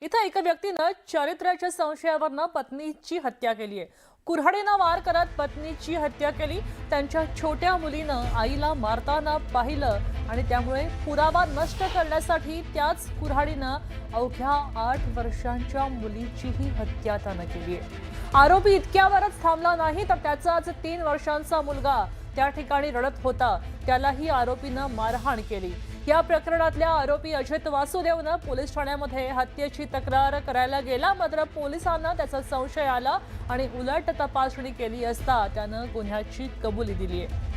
इथं एका व्यक्तीनं चारित्र्याच्या संशयावरनं पत्नीची हत्या केली आहे। कुऱ्हाडीनं वार करत पत्नीची हत्या केली। त्यांच्या छोट्या मुलीनं आईला मारताना पाहिलं आणि त्यामुळे पुरावा नष्ट करण्यासाठी त्याच कुऱ्हाडीनं अवघ्या 8 वर्षांच्या मुलीचीही हत्या त्यानं केली आहे। आरोपी इतक्यावरच थांबला नाही तर त्याचाच 3 वर्षांचा मुलगा त्या ठिकाणी रडत होता, त्यालाही आरोपीनं मारहाण केली। या प्रकरणातल्या आरोपी अजित वासुदेवनं पोलीस ठाण्यामध्ये हत्येची तक्रार करायला गेला, मात्र पोलिसांना त्याचा संशय आला आणि उलट तपासणी केली असता त्यानं गुन्ह्याची कबुली दिली आहे।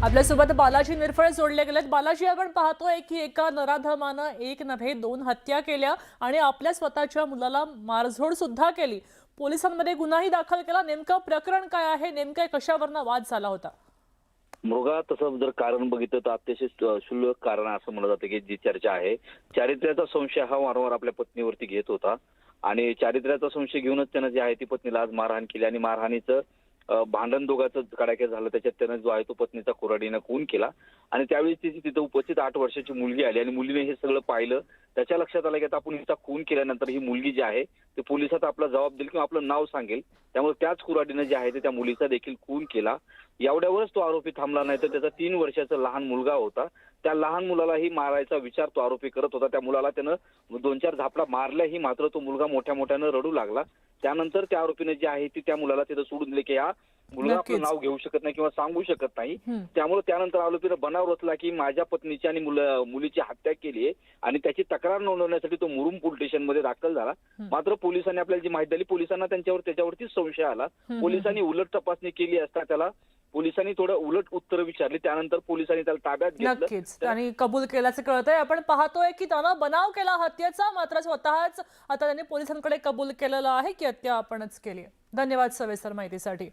आपल्यासोबत बालाजी निरफळ जोडले गेलेत। बालाजी, आपण पाहतोय की एका नराधमानं एक नव्हे 2 हत्या केल्या आणि आपल्या स्वतःच्या मुलाला मारझोड सुद्धा केली। पोलिसांमध्ये गुन्हाही दाखल केला। नेमकं प्रकरण काय आहे? नेमकं कशावरनं वाद झाला होता? मृगा तसं जर कारण बघितलं तर अतिशय क्षुल्लक कारण असं म्हणलं जातं की जी चर्चा आहे, चारित्र्याचा संशय हा वारंवार आपल्या पत्नीवरती घेत होता आणि चारित्र्याचा संशय घेऊनच त्यानं जे आहे ती पत्नीला आज मारहाण केली आणि मारहाणीचं भांडण दोघांचं कडाक्यात झालं। त्याच्यात त्यानं जो आहे तो पत्नीचा कुऱ्हाडीनं खून केला आणि त्यावेळी तिची तिथं उपस्थित 8 वर्षाची मुलगी आली आणि मुलीने हे सगळं पाहिलं। त्याच्या लक्षात आलं की आता आपण हिचा खून केल्यानंतर ही मुलगी जी आहे ते पोलिसात आपला जबाब देईल किंवा आपलं नाव सांगेल, त्यामुळे त्याच कुऱ्हाडीनं जे आहे ते त्या मुलीचा देखील खून केला। एवढ्यावरच तो आरोपी थांबला नाही तर त्याचा 3 वर्षाचा लहान मुलगा होता, त्या लहान मुलालाही मारायचा विचार तो आरोपी करत होता। त्या मुलाला त्यानं 2-4 झापडा मारल्याही, मात्र तो मुलगा मोठ्या मोठ्यानं रडू लागला। त्यानंतर त्या आरोपीने जे आहे ती त्या मुलाला तिथं सोडून दिले की हा मुलगा आपलं नाव घेऊ शकत नाही किंवा सांगू शकत नाही। त्यामुळे त्यानंतर आरोपीने बनाव रचला की माझ्या पत्नीची आणि मुलीची हत्या केली आहे आणि त्याची तक्रार नोंदवण्यासाठी तो मुरुम पोलीस स्टेशनमध्ये दाखल झाला। मात्र पोलिसांनी आपल्याला जी माहिती दिली, पोलिसांना त्याच्यावरती संशय आला। पोलिसांनी उलट तपासणी केली असता त्याला पोलिसांनी थोडं उलट उत्तर विचारली, त्यानंतर पोलिसांनी त्याला ताब्यात घेतलं। नक्कीच त्यांनी कबूल केल्याचं कळतंय। आपण पाहतोय की त्यानं बनाव केला हत्येचा, मात्र स्वतःच आता त्यांनी पोलिसांकडे कबूल केलेलं आहे की हत्या आपणच केली आहे। धन्यवाद सविस्तर माहितीसाठी।